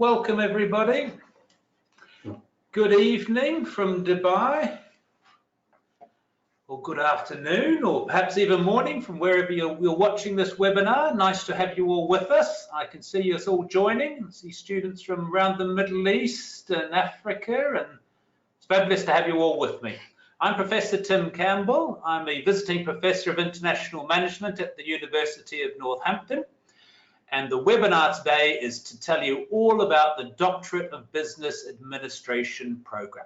welcome everybody. Good evening from Dubai, or good afternoon, or perhaps even morning from wherever you're watching this webinar. Nice to have you all with us. I can see us all joining. I see students from around the Middle East and Africa, and it's fabulous to have you all with me. I'm Professor Tim Campbell. I'm a visiting professor of international management at the University of Northampton. And the webinar today is to tell you all about the Doctorate of Business Administration program.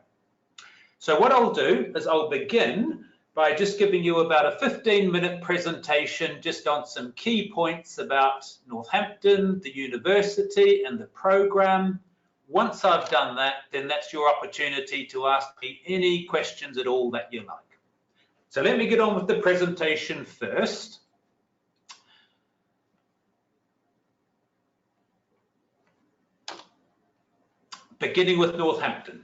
So what I'll do is I'll begin by just giving you about a 15-minute presentation just on some key points about Northampton, the university and the program. Once I've done that, then that's your opportunity to ask me any questions at all that you like. So let me get on with the presentation first. Beginning with Northampton.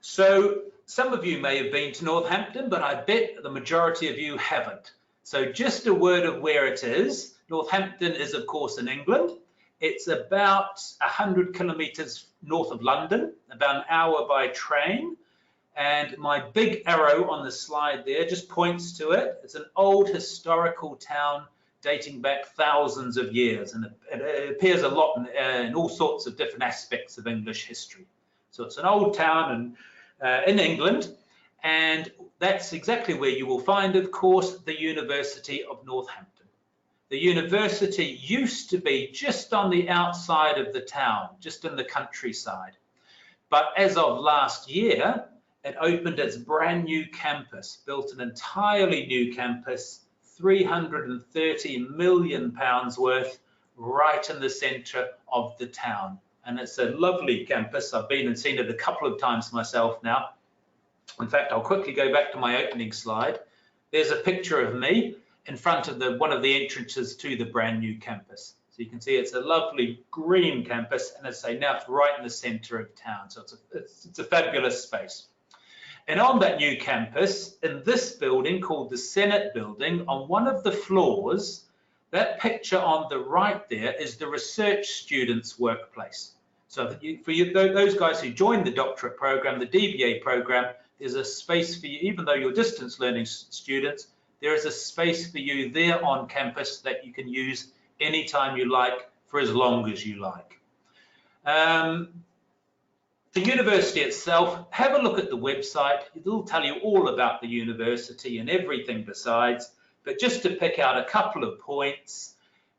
So some of you may have been to Northampton, but I bet the majority of you haven't. So just a word of where it is. Northampton is, of course, in England. It's about 100 kilometers north of London, about an hour by train. And my big arrow on the slide there just points to it. It's an old historical town dating back thousands of years, and it appears a lot in all sorts of different aspects of English history. So it's an old town in England, and that's exactly where you will find, of course, the University of Northampton. The university used to be just on the outside of the town, just in the countryside. But as of last year, it opened its brand new campus, built an entirely new campus, £330 million worth, right in the centre of the town. And it's a lovely campus. I've been and seen it a couple of times myself now. In fact, I'll quickly go back to my opening slide. There's a picture of me in front of one of the entrances to the brand new campus. So you can see it's a lovely green campus, and as I say, now it's right in the centre of town. So it's a fabulous space. And on that new campus, in this building called the Senate Building, on one of the floors, that picture on the right there is the research students' workplace. So for those guys who joined the doctorate program, the DBA program, there's a space for you, even though you're distance learning students, there is a space for you there on campus that you can use anytime you like, for as long as you like. The university itself, have a look at the website. It'll tell you all about the university and everything besides. But just to pick out a couple of points,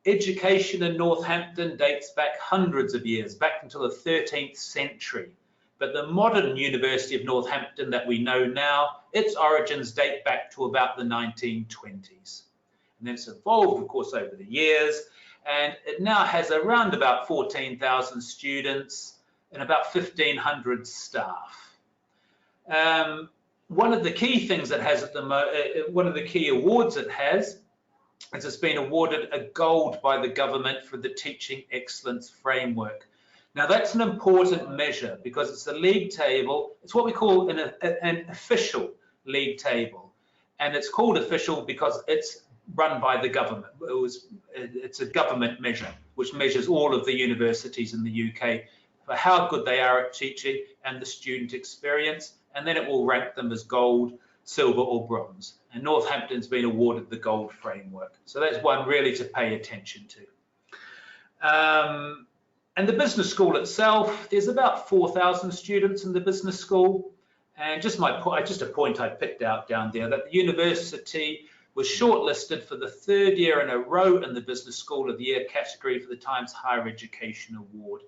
education in Northampton dates back hundreds of years, back until the 13th century. But the modern University of Northampton that we know now, its origins date back to about the 1920s. And then it's evolved, of course, over the years. And it now has around about 14,000 students and about 1,500 staff. One of the key things it has at the moment, one of the key awards it has, is it's been awarded a gold by the government for the Teaching Excellence Framework. Now that's an important measure because it's a league table. It's what we call an official league table, and it's called official because it's run by the government. It's a government measure which measures all of the universities in the UK for how good they are at teaching and the student experience, and then it will rank them as gold, silver or bronze. And Northampton's been awarded the gold framework. So that's one really to pay attention to. And the business school itself, there's about 4,000 students in the business school. And just a point I picked out down there, that the university was shortlisted for the 3rd year in a row in the Business School of the Year category for the Times Higher Education Award.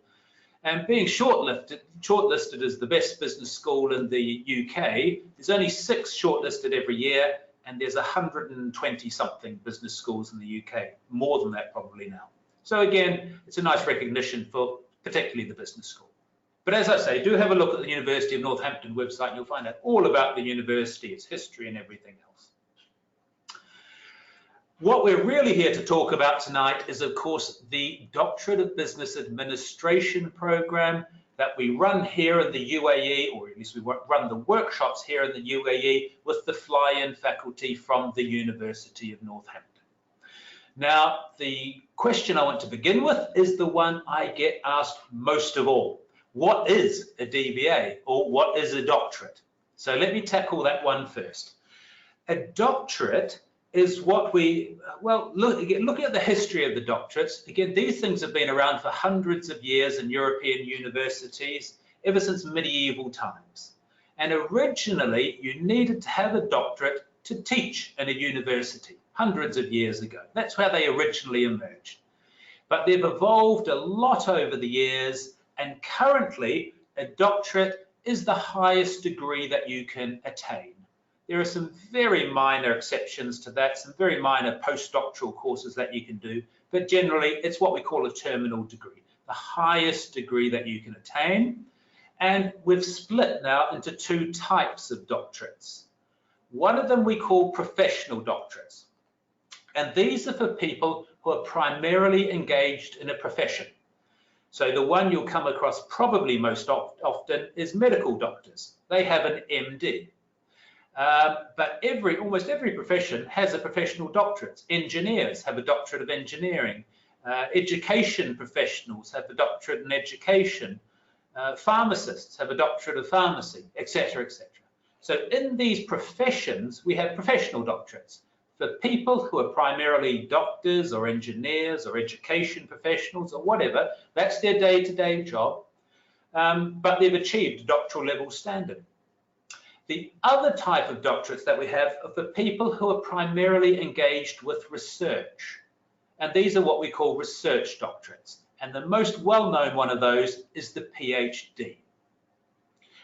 And being shortlisted as the best business school in the UK, there's only 6 shortlisted every year, and there's 120-something business schools in the UK, more than that probably now. So again, it's a nice recognition for particularly the business school. But as I say, do have a look at the University of Northampton website, and you'll find out all about the university, its history and everything else. What we're really here to talk about tonight is, of course, the Doctorate of Business Administration program that we run here in the UAE, or at least we run the workshops here in the UAE with the fly-in faculty from the University of Northampton. Now, the question I want to begin with is the one I get asked most of all. What is a DBA, or what is a doctorate? So let me tackle that one first. A doctorate is what looking at the history of the doctorates, again, these things have been around for hundreds of years in European universities, ever since medieval times. And originally, you needed to have a doctorate to teach in a university hundreds of years ago. That's how they originally emerged. But they've evolved a lot over the years, and currently a doctorate is the highest degree that you can attain. There are some very minor exceptions to that, some very minor postdoctoral courses that you can do, but generally it's what we call a terminal degree, the highest degree that you can attain. And we've split now into two types of doctorates. One of them we call professional doctorates. And these are for people who are primarily engaged in a profession. So the one you'll come across probably most often is medical doctors. They have an MD. But almost every profession has a professional doctorate. Engineers have a doctorate of engineering. Education professionals have a doctorate in education. Pharmacists have a doctorate of pharmacy, etc., etc. So in these professions, we have professional doctorates. For people who are primarily doctors or engineers or education professionals or whatever, that's their day-to-day job, but they've achieved a doctoral level standard. The other type of doctorates that we have are for people who are primarily engaged with research. And these are what we call research doctorates. And the most well-known one of those is the PhD.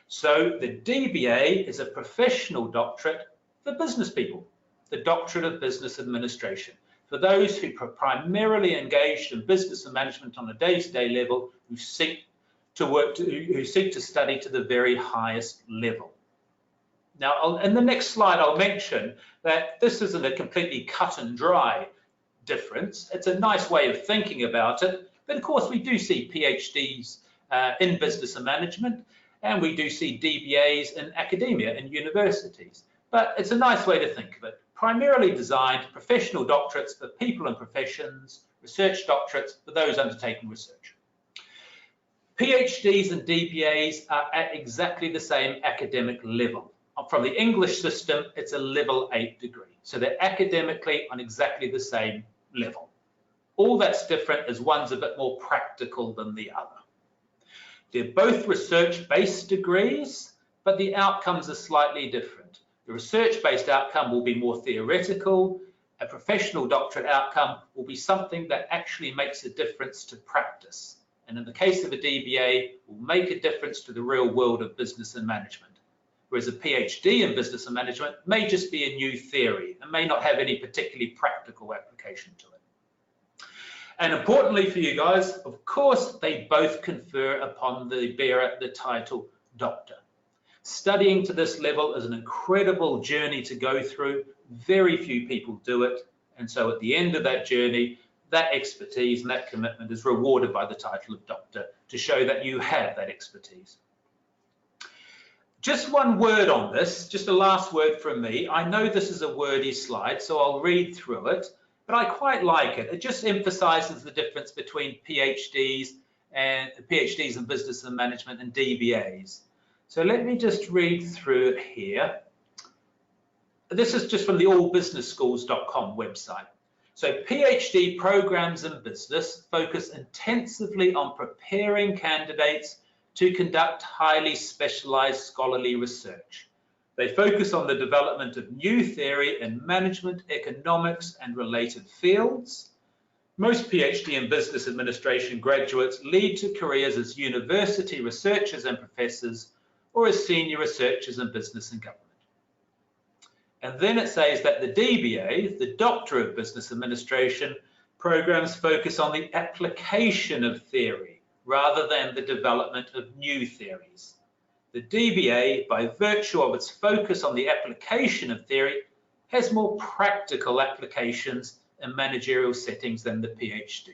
So the DBA is a professional doctorate for business people, the Doctorate of Business Administration, for those who are primarily engaged in business and management on a day-to-day level, who seek to study to the very highest level. Now, in the next slide, I'll mention that this isn't a completely cut and dry difference. It's a nice way of thinking about it. But of course, we do see PhDs in business and management, and we do see DBAs in academia and universities. But it's a nice way to think of it. Primarily designed professional doctorates for people and professions, research doctorates for those undertaking research. PhDs and DBAs are at exactly the same academic level. From the English system, it's a level 8 degree. So they're academically on exactly the same level. All that's different is one's a bit more practical than the other. They're both research-based degrees, but the outcomes are slightly different. The research-based outcome will be more theoretical. A professional doctorate outcome will be something that actually makes a difference to practice. And in the case of a DBA, will make a difference to the real world of business and management. Whereas a PhD in business and management may just be a new theory and may not have any particularly practical application to it. And importantly for you guys, of course, they both confer upon the bearer the title doctor. Studying to this level is an incredible journey to go through. Very few people do it. And so at the end of that journey, that expertise and that commitment is rewarded by the title of doctor to show that you have that expertise. Just one word on this, just a last word from me. I know this is a wordy slide, so I'll read through it, but I quite like it. It just emphasizes the difference between PhDs in business and management and DBAs. So let me just read through it here. This is just from the allbusinessschools.com website. So PhD programs in business focus intensively on preparing candidates to conduct highly specialized scholarly research. They focus on the development of new theory in management, economics, and related fields. Most PhD in business administration graduates lead to careers as university researchers and professors, or as senior researchers in business and government. And then it says that the DBA, the Doctor of Business Administration, programs focus on the application of theory rather than the development of new theories. The DBA, by virtue of its focus on the application of theory, has more practical applications in managerial settings than the PhD.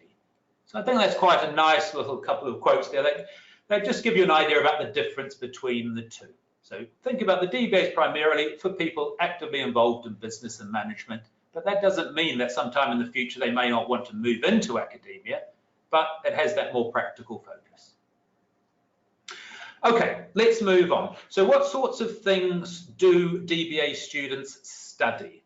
So I think that's quite a nice little couple of quotes there that just give you an idea about the difference between the two. So think about the DBA primarily for people actively involved in business and management, but that doesn't mean that sometime in the future they may not want to move into academia, but it has that more practical focus. Okay, let's move on. So what sorts of things do DBA students study?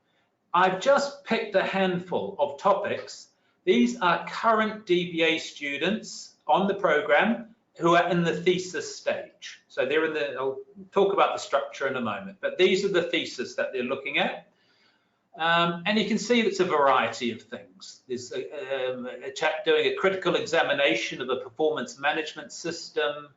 I've just picked a handful of topics. These are current DBA students on the program who are in the thesis stage. So they're in the, I'll talk about the structure in a moment, but these are the thesis that they're looking at. And you can see it's a variety of things. There's a chap doing a critical examination of a performance management system,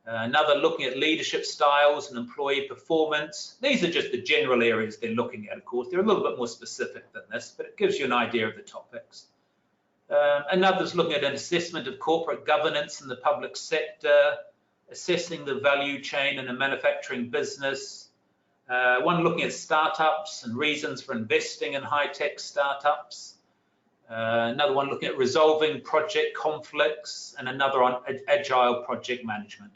another looking at leadership styles and employee performance. These are just the general areas they're looking at, of course. They're a little bit more specific than this, but it gives you an idea of the topics. Another's looking at an assessment of corporate governance in the public sector, assessing the value chain in a manufacturing business. One looking at startups and reasons for investing in high-tech startups. Another one looking at resolving project conflicts, and another on agile project management.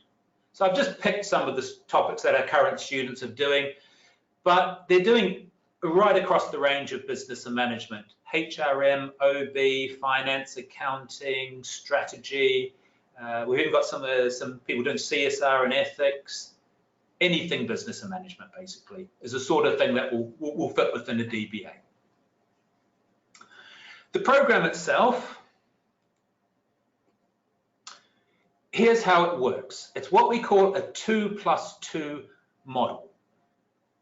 So I've just picked some of the topics that our current students are doing, but they're doing right across the range of business and management: HRM, OB, finance, accounting, strategy. We've even got some people doing CSR and ethics. Anything business and management, basically, is the sort of thing that will fit within a DBA. The program itself, here's how it works. It's what we call a 2+2 model.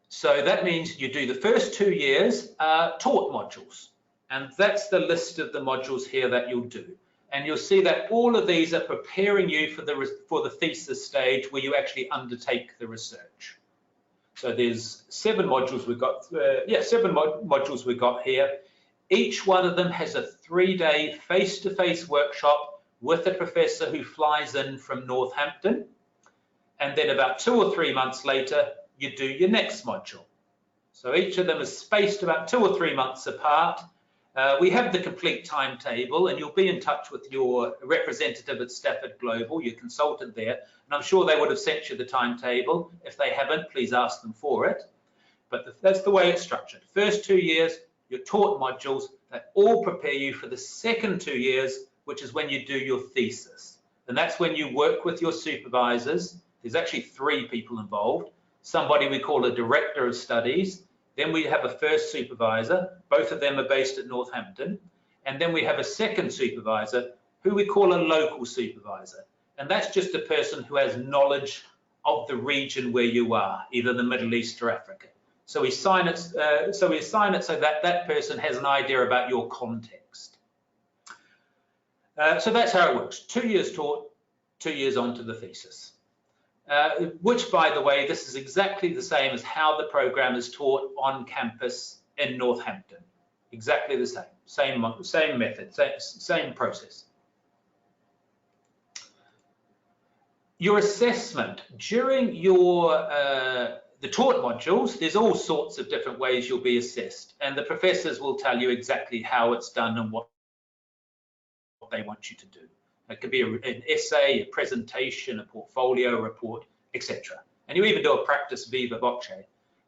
So that means you do the first 2 years taught modules, and that's the list of the modules here that you'll do. And you'll see that all of these are preparing you for the thesis stage where you actually undertake the research. So there's 7 modules we've got. 7 modules we've got here. Each one of them has a 3-day face-to-face workshop with a professor who flies in from Northampton. And then about 2 or 3 months later, you do your next module. So each of them is spaced about 2 or 3 months apart. We have the complete timetable, and you'll be in touch with your representative at Stafford Global, your consultant there, and I'm sure they would have sent you the timetable. If they haven't, please ask them for it. But that's the way it's structured. First 2 years, you're taught modules that all prepare you for the second 2 years, which is when you do your thesis. And that's when you work with your supervisors. There's actually 3 people involved. Somebody we call a director of studies. Then we have a first supervisor. Both of them are based at Northampton. And then we have a second supervisor who we call a local supervisor. And that's just a person who has knowledge of the region where you are, either the Middle East or Africa. So we assign it so that that person has an idea about your context. So that's how it works. 2 years taught, 2 years on to the thesis. Which, by the way, this is exactly the same as how the program is taught on campus in Northampton. Exactly the same method, same process. Your assessment during your the taught modules, there's all sorts of different ways you'll be assessed, and the professors will tell you exactly how it's done and what they want you to do. It could be an essay, a presentation, a portfolio, a report, etc. And you even do a practice viva voce.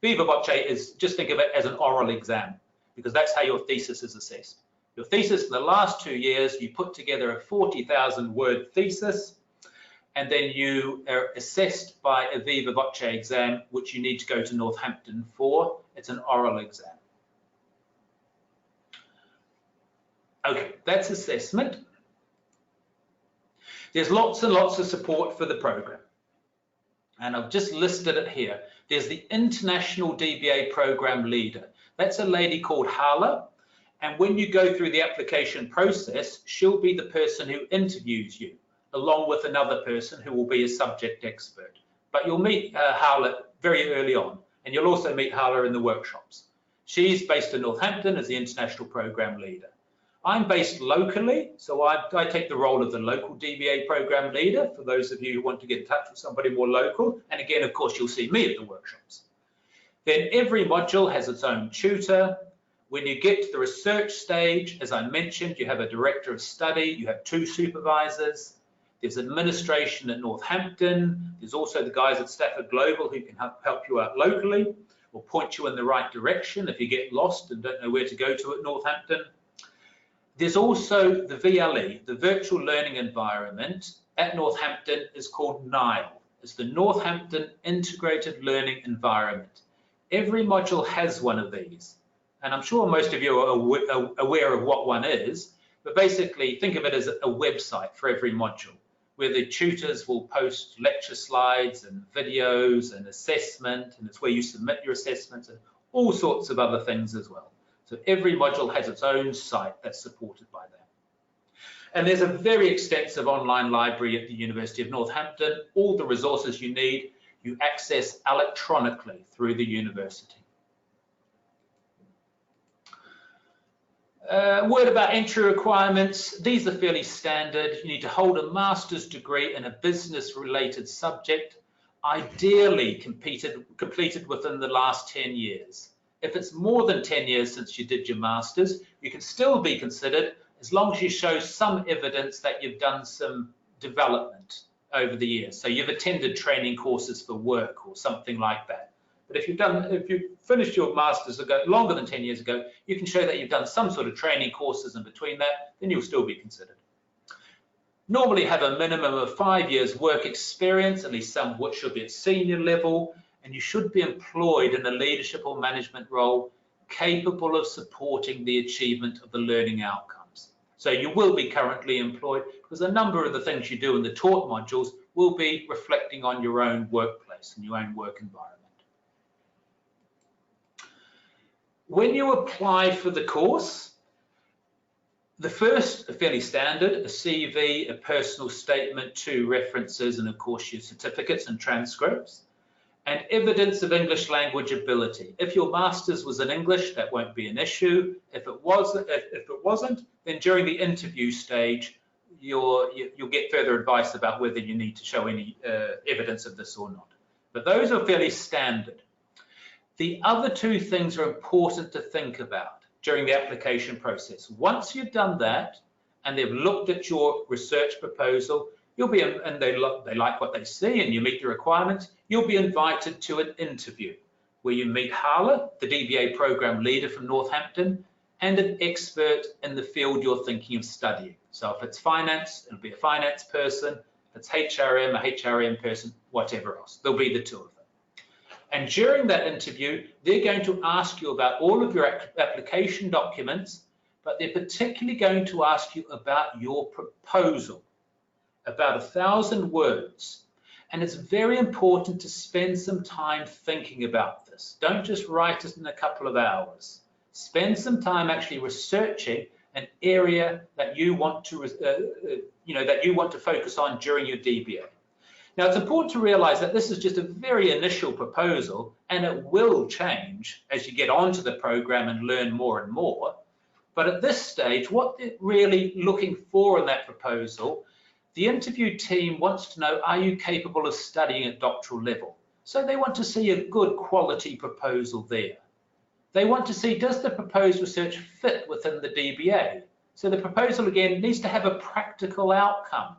Viva voce is, just think of it as an oral exam, because that's how your thesis is assessed. Your thesis in the last 2 years, you put together a 40,000 word thesis, and then you are assessed by a viva voce exam, which you need to go to Northampton for. It's an oral exam. Okay, that's assessment. There's lots and lots of support for the program, and I've just listed it here. There's the International DBA Program Leader. That's a lady called Hala, and when you go through the application process, she'll be the person who interviews you, along with another person who will be a subject expert. But you'll meet Hala very early on, and you'll also meet Hala in the workshops. She's based in Northampton as the International Program Leader. I'm based locally, so I take the role of the local DBA program leader for those of you who want to get in touch with somebody more local. And again, of course, you'll see me at the workshops. Then every module has its own tutor. When you get to the research stage, as I mentioned, you have a director of study, you have 2 supervisors, there's administration at Northampton, there's also the guys at Stafford Global who can help you out locally. or point you in the right direction if you get lost and don't know where to go to at Northampton. There's also the VLE, the Virtual Learning Environment at Northampton is called NILE. It's the Northampton Integrated Learning Environment. Every module has one of these, and I'm sure most of you are aware of what one is, but basically think of it as a website for every module, where the tutors will post lecture slides and videos and assessment, and it's where you submit your assessments and all sorts of other things as well. So every module has its own site that's supported by that. And there's a very extensive online library at the University of Northampton. All the resources you need, you access electronically through the university. Word about entry requirements. These are fairly standard. You need to hold a master's degree in a business-related subject, ideally completed within the last 10 years. If it's more than 10 years since you did your master's, you can still be considered as long as you show some evidence that you've done some development over the years. So you've attended training courses for work or something like that. But if you've finished your master's longer than 10 years ago, you can show that you've done some sort of training courses in between that, then you'll still be considered. Normally have a minimum of 5 years work experience, at least some which should be at senior level, and you should be employed in a leadership or management role capable of supporting the achievement of the learning outcomes. So you will be currently employed because a number of the things you do in the taught modules will be reflecting on your own workplace and your own work environment. When you apply for the course, the first are fairly standard, a CV, a personal statement, 2 references, and of course your certificates and transcripts, and evidence of English language ability. If your master's was in English, that won't be an issue. If it wasn't, then during the interview stage, you'll get further advice about whether you need to show any evidence of this or not. But those are fairly standard. The other 2 things are important to think about during the application process. Once you've done that and they've looked at your research proposal, you'll be, and they like what they see and you meet the requirements, you'll be invited to an interview where you meet Hala, the DBA program leader from Northampton, and an expert in the field you're thinking of studying. So if it's finance, it'll be a finance person. If it's HRM, a HRM person, whatever else. There'll be the 2 of them. And during that interview, they're going to ask you about all of your application documents, but they're particularly going to ask you about your proposal, about 1,000 words. And it's very important to spend some time thinking about this. Don't just write it in a couple of hours. Spend some time actually researching an area that you want to, focus on during your DBA. Now, it's important to realize that this is just a very initial proposal, and it will change as you get onto the program and learn more and more. But at this stage, what they're really looking for in that proposal, the interview team wants to know, are you capable of studying at doctoral level? So they want to see a good quality proposal there. They want to see, does the proposed research fit within the DBA? So the proposal, again, needs to have a practical outcome.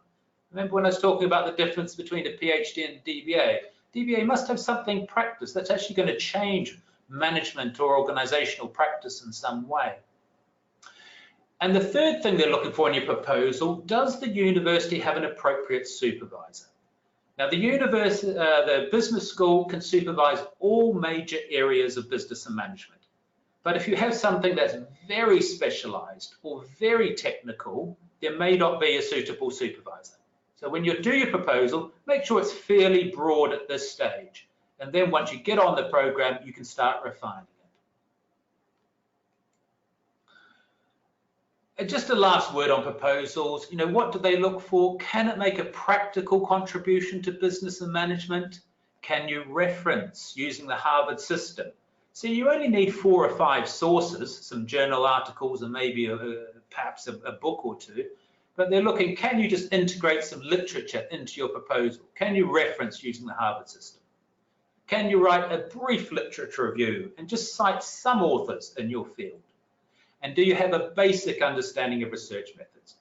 Remember when I was talking about the difference between a PhD and DBA? DBA must have something practice that's actually going to change management or organizational practice in some way. And the third thing they're looking for in your proposal, does the university have an appropriate supervisor? Now, the business school can supervise all major areas of business and management. But if you have something that's very specialized or very technical, there may not be a suitable supervisor. So when you do your proposal, make sure it's fairly broad at this stage. And then once you get on the program, you can start refining it. And just a last word on proposals. What do they look for? Can it make a practical contribution to business and management? Can you reference using the Harvard system? So you only need 4 or 5 sources, some journal articles and maybe perhaps a book or 2. But they're looking, can you just integrate some literature into your proposal? Can you reference using the Harvard system? Can you write a brief literature review and just cite some authors in your field? And do you have a basic understanding of research methods?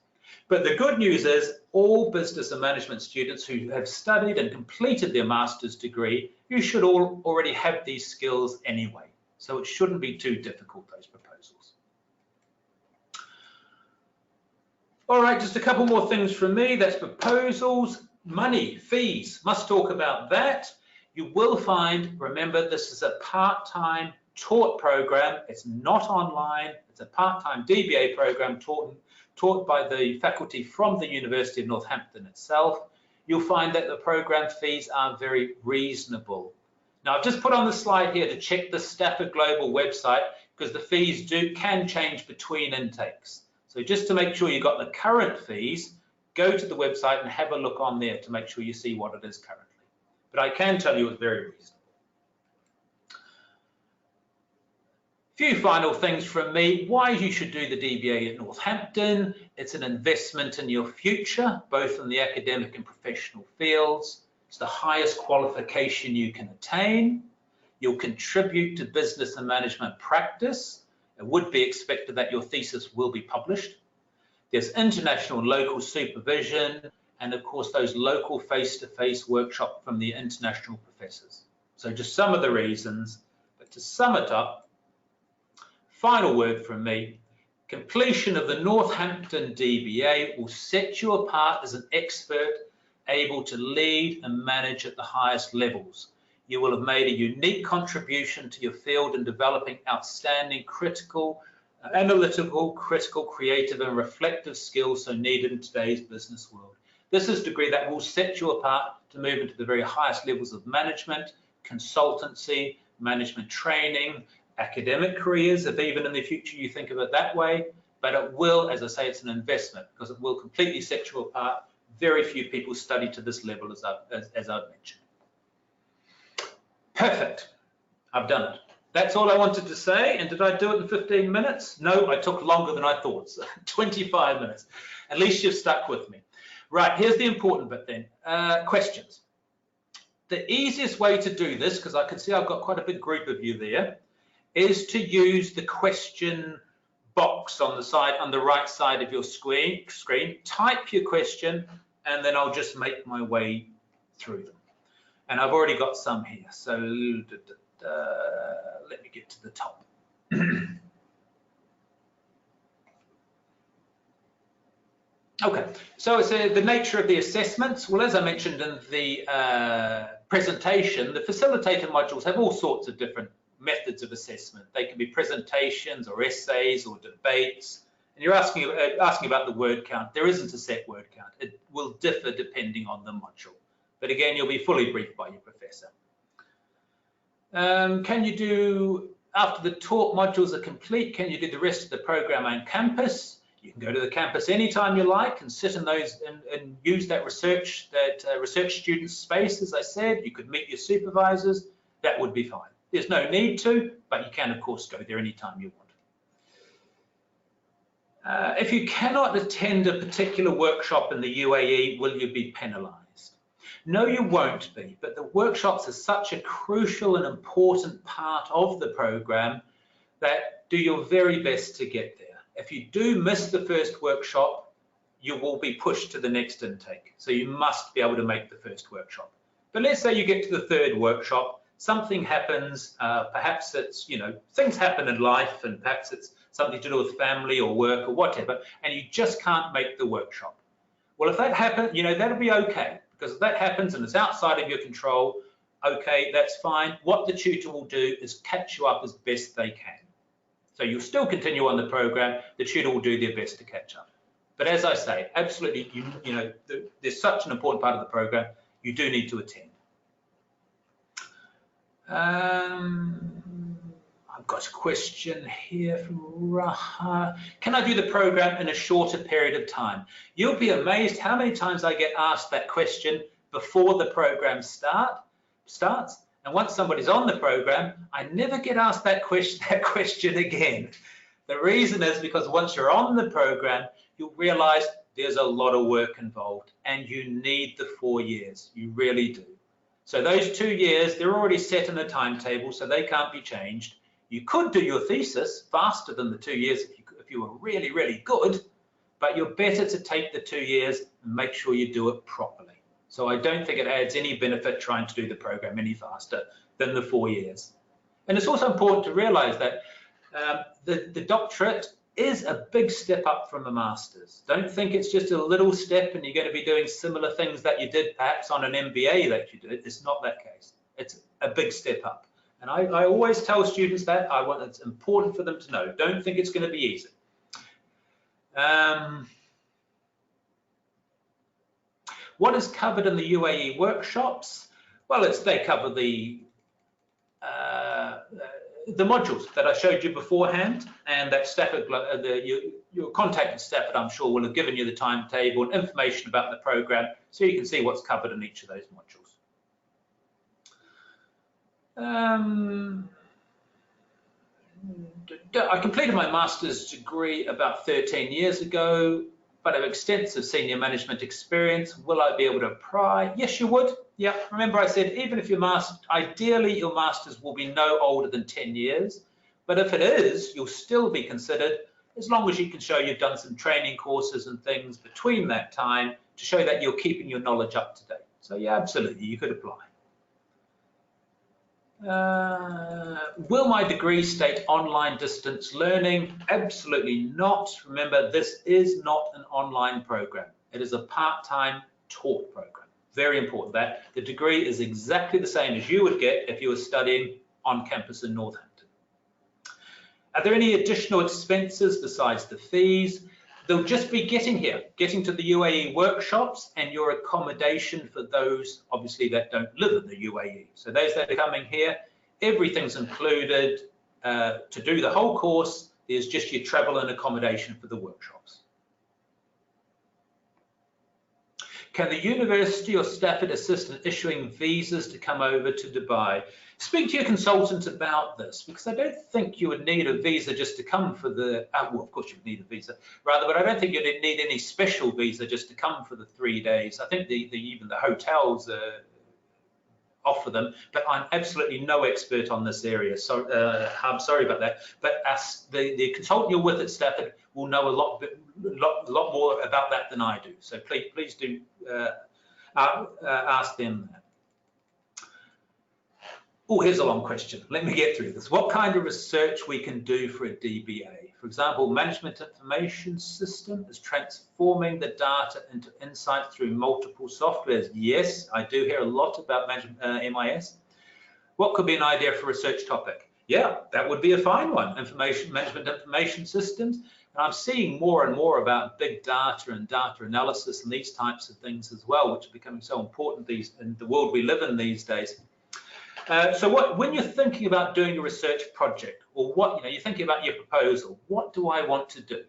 But the good news is all business and management students who have studied and completed their master's degree, you should all already have these skills anyway. So it shouldn't be too difficult, those proposals. All right, just a couple more things from me. That's proposals, money, fees. Must talk about that. You will find, remember, this is a part-time taught program. It's not online. It's a part-time DBA program taught by the faculty from the University of Northampton itself. You'll find that the program fees are very reasonable. Now, I've just put on the slide here to check the Stafford Global website because the fees can change between intakes. So just to make sure you've got the current fees, go to the website and have a look on there to make sure you see what it is currently. But I can tell you it's very reasonable. Few final things from me. Why you should do the DBA at Northampton. It's an investment in your future, both in the academic and professional fields. It's the highest qualification you can attain. You'll contribute to business and management practice. It would be expected that your thesis will be published. There's international and local supervision, and of course those local face-to-face workshops from the international professors. So just some of the reasons, but to sum it up, final word from me, completion of the Northampton DBA will set you apart as an expert able to lead and manage at the highest levels. You will have made a unique contribution to your field in developing outstanding analytical, critical, creative and reflective skills so needed in today's business world. This is a degree that will set you apart to move into the very highest levels of management, consultancy, management training, academic careers, if even in the future you think of it that way, but it will, as I say, it's an investment because it will completely set you apart. Very few people study to this level as I've mentioned. Perfect, I've done it. That's all I wanted to say, and did I do it in 15 minutes? No, I took longer than I thought, so 25 minutes. At least you've stuck with me. Right, here's the important bit then, questions. The easiest way to do this, because I can see I've got quite a big group of you there, is to use the question box on the right side of your screen. Type your question, and then I'll just make my way through them. And I've already got some here, so let me get to the top. Okay, so it's the nature of the assessments. Well, as I mentioned in the presentation, the facilitator modules have all sorts of different methods of assessment. They can be presentations or essays or debates. And you're asking about the word count. There isn't a set word count. It will differ depending on the module. But again, you'll be fully briefed by your professor. Can you do, after the taught modules are complete, can you do the rest of the program on campus? You can go to the campus anytime you like and sit in those and use that research student space, as I said. You could meet your supervisors. That would be fine. There's no need to, but you can, of course, go there anytime you want. If you cannot attend a particular workshop in the UAE, will you be penalised? No, you won't be, but the workshops are such a crucial and important part of the program that do your very best to get there. If you do miss the first workshop, you will be pushed to the next intake. So you must be able to make the first workshop. But let's say you get to the third workshop, something happens, perhaps it's, things happen in life, and perhaps it's something to do with family or work or whatever, and you just can't make the workshop. Well, if that happens, that'll be okay, because if that happens and it's outside of your control, okay, that's fine. What the tutor will do is catch you up as best they can. So you'll still continue on the program, the tutor will do their best to catch up. But as I say, absolutely, there's such an important part of the program, you do need to attend. I've got a question here from Raha. Can I do the program in a shorter period of time? You'll be amazed how many times I get asked that question before the program starts. And once somebody's on the program, I never get asked that question again. The reason is because once you're on the program, you'll realize there's a lot of work involved and you need the 4 years. You really do. So those 2 years, they're already set in a timetable, so they can't be changed. You could do your thesis faster than the 2 years if you were really, really good, but you're better to take the 2 years and make sure you do it properly. So I don't think it adds any benefit trying to do the program any faster than the 4 years. And it's also important to realize that the doctorate is a big step up from a master's. Don't think it's just a little step and you're going to be doing similar things that you did perhaps on an MBA that you did. It's not that case. It's a big step up. And I always tell students that. It's important for them to know. Don't think it's going to be easy. What is covered in the UAE workshops? Well, they cover the modules that I showed you beforehand, and that Stafford, your contact at Stafford, I'm sure, will have given you the timetable and information about the program, so you can see what's covered in each of those modules. I completed my master's degree about 13 years ago, but I have extensive senior management experience. Will I be able to apply? Yes, you would. Yeah, remember I said, even if ideally your master's will be no older than 10 years, but if it is, you'll still be considered as long as you can show you've done some training courses and things between that time to show that you're keeping your knowledge up to date. So yeah, absolutely, you could apply. Will my degree state online distance learning? Absolutely not. Remember, this is not an online program. It is a part-time taught program. Very important that the degree is exactly the same as you would get if you were studying on campus in Northampton. Are there any additional expenses besides the fees? They'll just be getting to the UAE workshops and your accommodation for those, obviously, that don't live in the UAE. So those that are coming here, everything's included. To do the whole course, there's just your travel and accommodation for the workshops. Can the university or Stafford assist in issuing visas to come over to Dubai? Speak to your consultant about this, because I don't think you would need a visa just to come for the, well, of course you would need a visa, rather, but I don't think you'd need any special visa just to come for the 3 days. I think even the hotels offer them, but I'm absolutely no expert on this area, so I'm sorry about that. But the consultant you're with at Stafford will know a lot more about that than I do. So please do ask them that. Oh, here's a long question. Let me get through this. What kind of research we can do for a DBA? For example, management information system is transforming the data into insights through multiple softwares. Yes, I do hear a lot about MIS. What could be an idea for a research topic? Yeah, that would be a fine one. Management information systems. And I'm seeing more and more about big data and data analysis and these types of things as well, which are becoming so important in the world we live in these days. So when you're thinking about doing a research project, or you're thinking about your proposal, what do I want to do?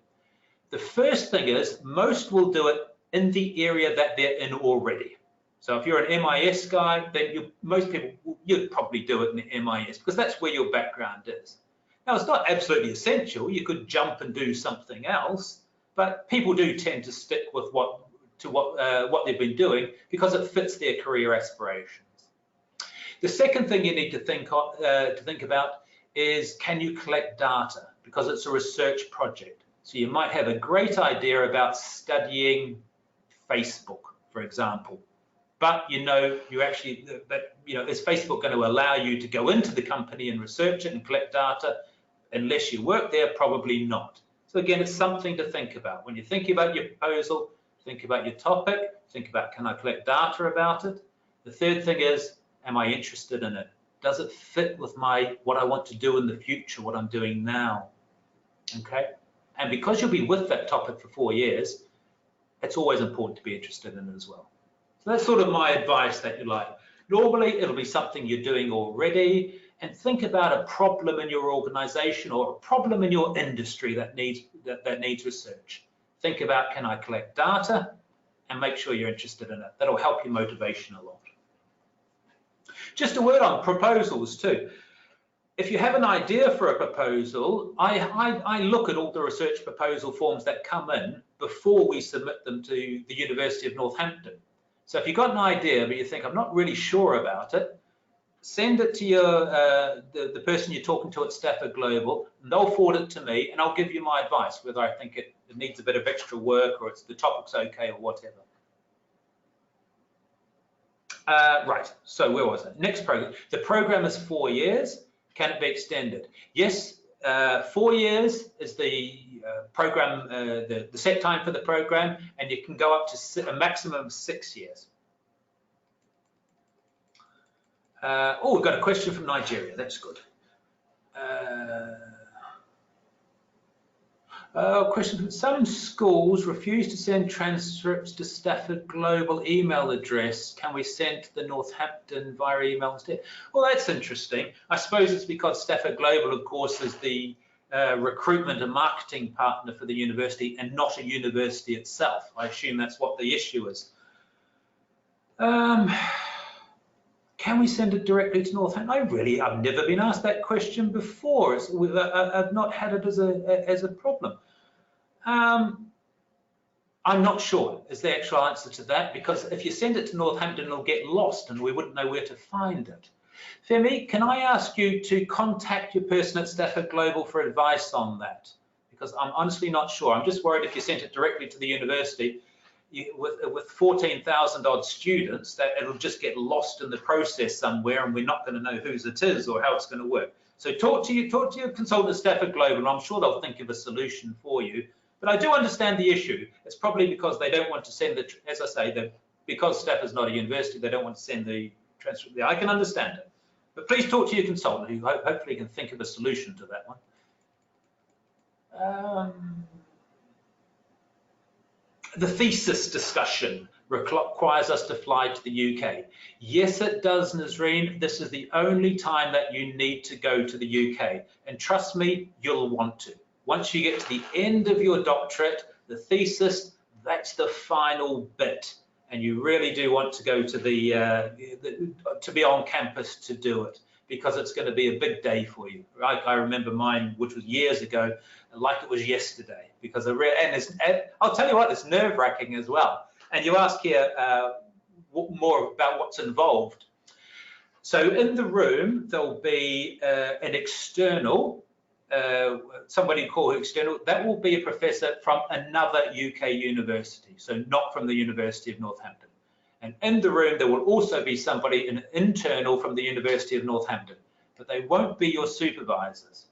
The first thing is most will do it in the area that they're in already. So if you're an MIS guy, then most people, you'd probably do it in MIS because that's where your background is. Now, it's not absolutely essential. You could jump and do something else, but people do tend to stick with what they've been doing because it fits their career aspirations. The second thing you need to think about is, can you collect data? Because it's a research project. So you might have a great idea about studying Facebook, for example, but is Facebook going to allow you to go into the company and research it and collect data? Unless you work there, probably not. So again, it's something to think about. When you're thinking about your proposal, think about your topic, think about, can I collect data about it? The third thing is, am I interested in it? Does it fit with what I want to do in the future, what I'm doing now? Okay, and because you'll be with that topic for 4 years, it's always important to be interested in it as well. So that's sort of my advice that you like. Normally, it'll be something you're doing already, and think about a problem in your organization or a problem in your industry that needs research. Think about, can I collect data? And make sure you're interested in it. That'll help your motivation a lot. Just a word on proposals too. If you have an idea for a proposal, I look at all the research proposal forms that come in before we submit them to the University of Northampton. So if you've got an idea, but you think, I'm not really sure about it, send it to your the person you're talking to at Stafford Global, and they'll forward it to me, and I'll give you my advice, whether I think it needs a bit of extra work or the topic's okay or whatever. Right, so where was it? Next program. The program is 4 years. Can it be extended? Yes, 4 years is the program, the set time for the program, and you can go up to a maximum of 6 years. Oh, we've got a question from Nigeria. That's good. Question from some schools refuse to send transcripts to Stafford Global email address. Can we send to the Northampton via email instead? Well, that's interesting. I suppose it's because Stafford Global, of course, is the recruitment and marketing partner for the university and not a university itself. I assume that's what the issue is. Can we send it directly to Northampton? I've never been asked that question before. I've not had it as a problem. I'm not sure is the actual answer to that, because if you send it to Northampton, it'll get lost and we wouldn't know where to find it. Femi, can I ask you to contact your person at Stafford Global for advice on that? Because I'm honestly not sure. I'm just worried if you sent it directly to the university, with 14,000 odd students, that it'll just get lost in the process somewhere and we're not going to know whose it is or how it's going to work. So talk to your consultant at Stafford Global, and I'm sure they'll think of a solution for you. But I do understand the issue. It's probably because they don't want to send the, as I say, because Stafford's not a university, they don't want to send the transcript there. I can understand it. But please talk to your consultant, who hopefully can think of a solution to that one. The thesis discussion requires us to fly to the UK. Yes, it does, Nazreen. This is the only time that you need to go to the UK. And trust me, you'll want to. Once you get to the end of your doctorate, the thesis, that's the final bit. And you really do want to go to to be on campus to do it, because it's going to be a big day for you. Right? I remember mine, which was years ago, like it was yesterday, because and I'll tell you what, it's nerve-wracking as well. And you ask here more about what's involved. So in the room, there'll be an external, somebody called external, that will be a professor from another UK university, so not from the University of Northampton. And in the room, there will also be somebody, an internal from the University of Northampton, but they won't be your supervisors.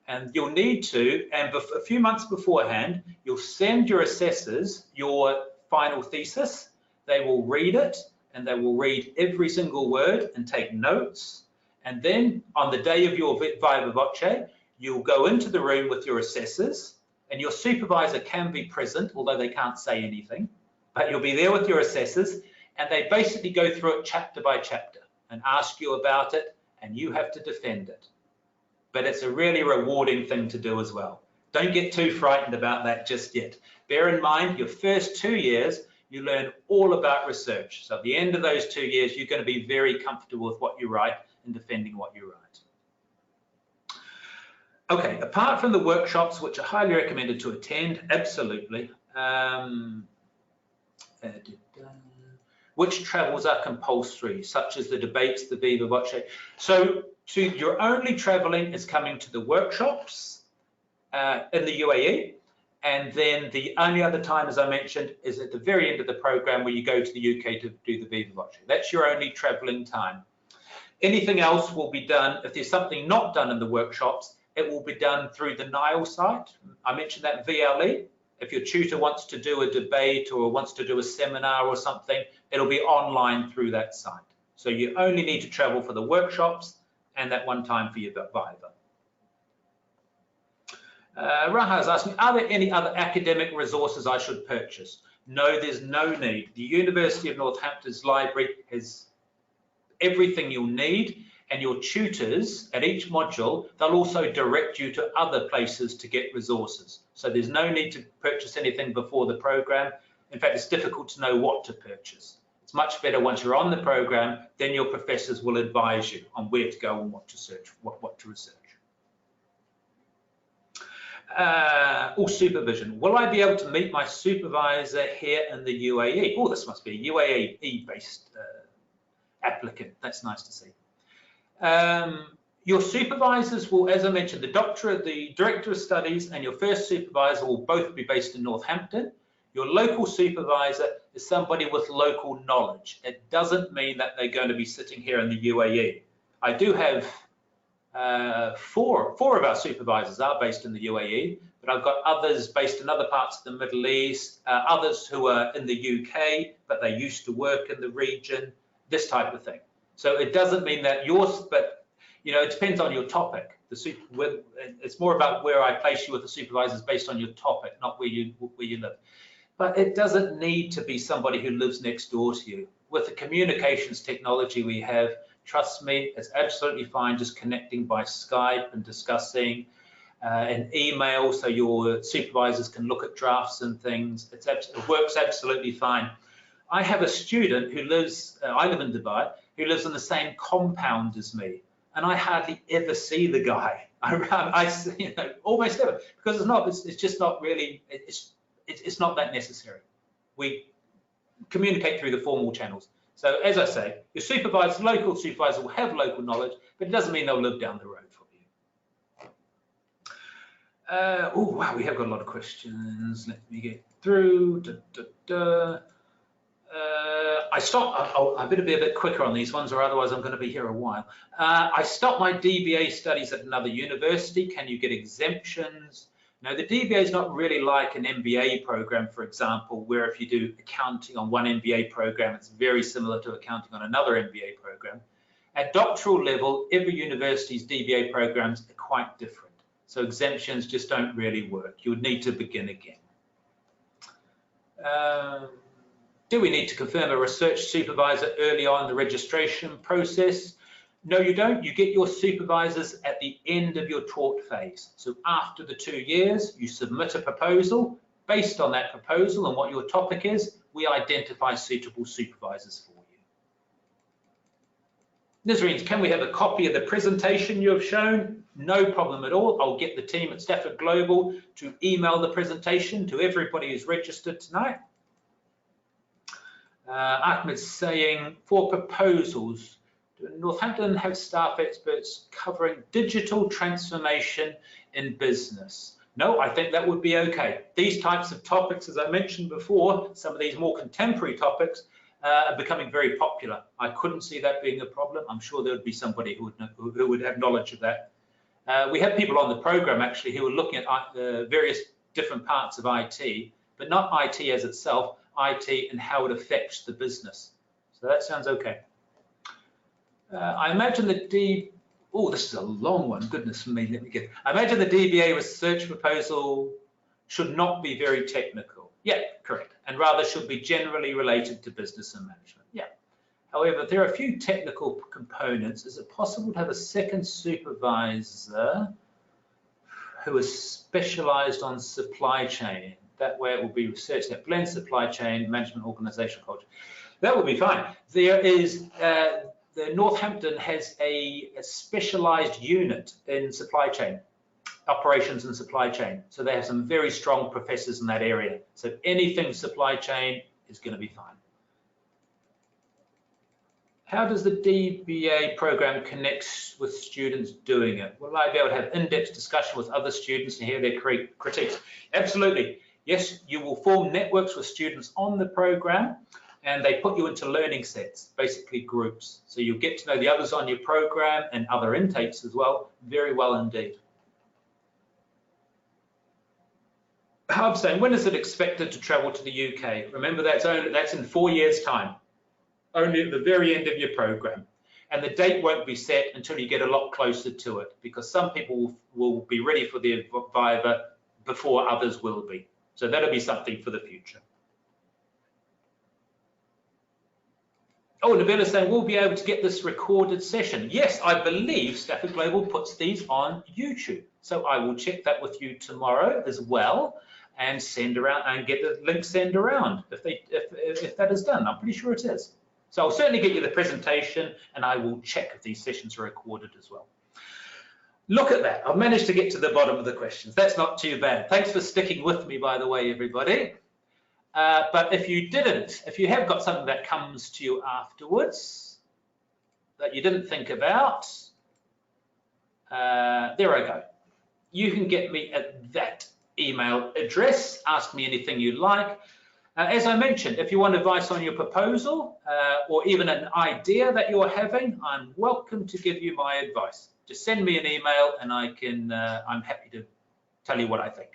And you'll need to, and a few months beforehand, you'll send your assessors your final thesis. They will read it, and they will read every single word and take notes. And then on the day of your viva voce, you'll go into the room with your assessors, and your supervisor can be present, although they can't say anything, but you'll be there with your assessors, and they basically go through it chapter by chapter and ask you about it, and you have to defend it. But it's a really rewarding thing to do as well. Don't get too frightened about that just yet. Bear in mind, your first 2 years, you learn all about research. So at the end of those 2 years, you're going to be very comfortable with what you write and defending what you write. Okay, apart from the workshops, which are highly recommended to attend, absolutely. Which travels are compulsory, such as the debates, the viva voce. So your only traveling is coming to the workshops in the UAE, and then the only other time, as I mentioned, is at the very end of the program where you go to the UK to do the viva voce. That's your only traveling time. Anything else will be done, if there's something not done in the workshops, it will be done through the Nile site. I mentioned that VLE. If your tutor wants to do a debate or wants to do a seminar or something, it'll be online through that site. So you only need to travel for the workshops and that one time for your viva. Raha's asking, are there any other academic resources I should purchase? No, there's no need. The University of Northampton's library has everything you'll need, and your tutors at each module, they'll also direct you to other places to get resources. So there's no need to purchase anything before the program. In fact, it's difficult to know what to purchase. It's much better once you're on the program, then your professors will advise you on where to go and what to search, what to research. Supervision. Will I be able to meet my supervisor here in the UAE? Oh, this must be a UAE-based applicant. That's nice to see. Your supervisors will, as I mentioned, the Director of Studies and your first supervisor will both be based in Northampton. Your local supervisor is somebody with local knowledge. It doesn't mean that they're going to be sitting here in the UAE. I do have four of our supervisors are based in the UAE, but I've got others based in other parts of the Middle East, others who are in the UK, but they used to work in the region, this type of thing. So it doesn't mean that yours, but it depends on your topic. It's more about where I place you with the supervisors based on your topic, not where you live. But it doesn't need to be somebody who lives next door to you. With the communications technology we have, trust me, it's absolutely fine just connecting by Skype and discussing an email so your supervisors can look at drafts and things. It works absolutely fine. I have a student who lives, I live in Dubai, who lives in the same compound as me. And I hardly ever see the guy. I almost never, because it's just not really, it's not that necessary. We communicate through the formal channels. So as I say, your supervisor, local supervisor will have local knowledge, but it doesn't mean they'll live down the road from you. Oh, wow, we have got a lot of questions. Let me get through. I better be a bit quicker on these ones, or otherwise I'm going to be here a while. I stopped my DBA studies at another university. Can you get exemptions? No, the DBA is not really like an MBA program, for example, where if you do accounting on one MBA program, it's very similar to accounting on another MBA program. At doctoral level, every university's DBA programs are quite different. So exemptions just don't really work. You would need to begin again. Do we need to confirm a research supervisor early on in the registration process? No, you don't. You get your supervisors at the end of your taught phase. So after the 2 years, you submit a proposal. Based on that proposal and what your topic is, we identify suitable supervisors for you. Nisreen, can we have a copy of the presentation you have shown? No problem at all. I'll get the team at Stafford Global to email the presentation to everybody who's registered tonight. Ahmed's saying, for proposals, do Northampton have staff experts covering digital transformation in business? No, I think that would be okay. These types of topics, as I mentioned before, some of these more contemporary topics are becoming very popular. I couldn't see that being a problem. I'm sure there would be somebody who would have knowledge of that. We have people on the program actually who are looking at various different parts of IT, but not IT as itself, IT and how it affects the business. So that sounds okay. I imagine this is a long one, goodness me, let me get. I imagine the DBA research proposal should not be very technical. Yeah, correct. And rather should be generally related to business and management. Yeah. However, there are a few technical components. Is it possible to have a second supervisor who is specialized on supply chain? That way it will be research that blends supply chain, management, organizational culture. That would be fine. There is, the Northampton has a specialized unit in supply chain, operations and supply chain. So they have some very strong professors in that area. So anything supply chain is going to be fine. How does the DBA program connect with students doing it? Will I be able to have in-depth discussion with other students and hear their critiques? Absolutely. Yes, you will form networks with students on the program, and they put you into learning sets, basically groups. So you'll get to know the others on your program and other intakes as well, very well indeed. I'm saying, when is it expected to travel to the UK? Remember, that's in 4 years' time, only at the very end of your program. And the date won't be set until you get a lot closer to it, because some people will be ready for the Viva before others will be. So that'll be something for the future. Oh, Nabila's saying, we'll be able to get this recorded session. Yes, I believe Stafford Global puts these on YouTube. So I will check that with you tomorrow as well and send around and get the link sent around if that is done. I'm pretty sure it is. So I'll certainly get you the presentation, and I will check if these sessions are recorded as well. Look at that. I've managed to get to the bottom of the questions. That's not too bad. Thanks for sticking with me, by the way, everybody. But if you have got something that comes to you afterwards that you didn't think about, there I go. You can get me at that email address. Ask me anything you like. As I mentioned, if you want advice on your proposal or even an idea that you're having, I'm welcome to give you my advice. Just send me an email and I'm happy to tell you what I think.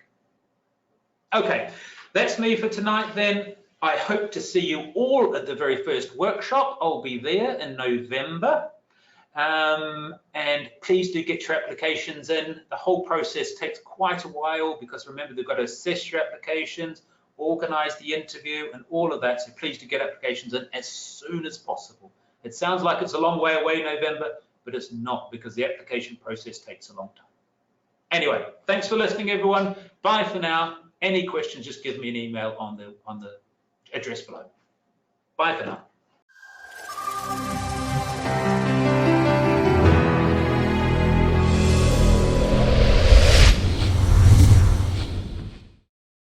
Okay, that's me for tonight then. I hope to see you all at the very first workshop. I'll be there in November. And please do get your applications in. The whole process takes quite a while because remember, they've got to assess your applications, organize the interview and all of that. So please do get applications in as soon as possible. It sounds like it's a long way away, November, but it's not because the application process takes a long time. Anyway, thanks for listening, everyone. Bye for now. Any questions, just give me an email on the address below. Bye for now.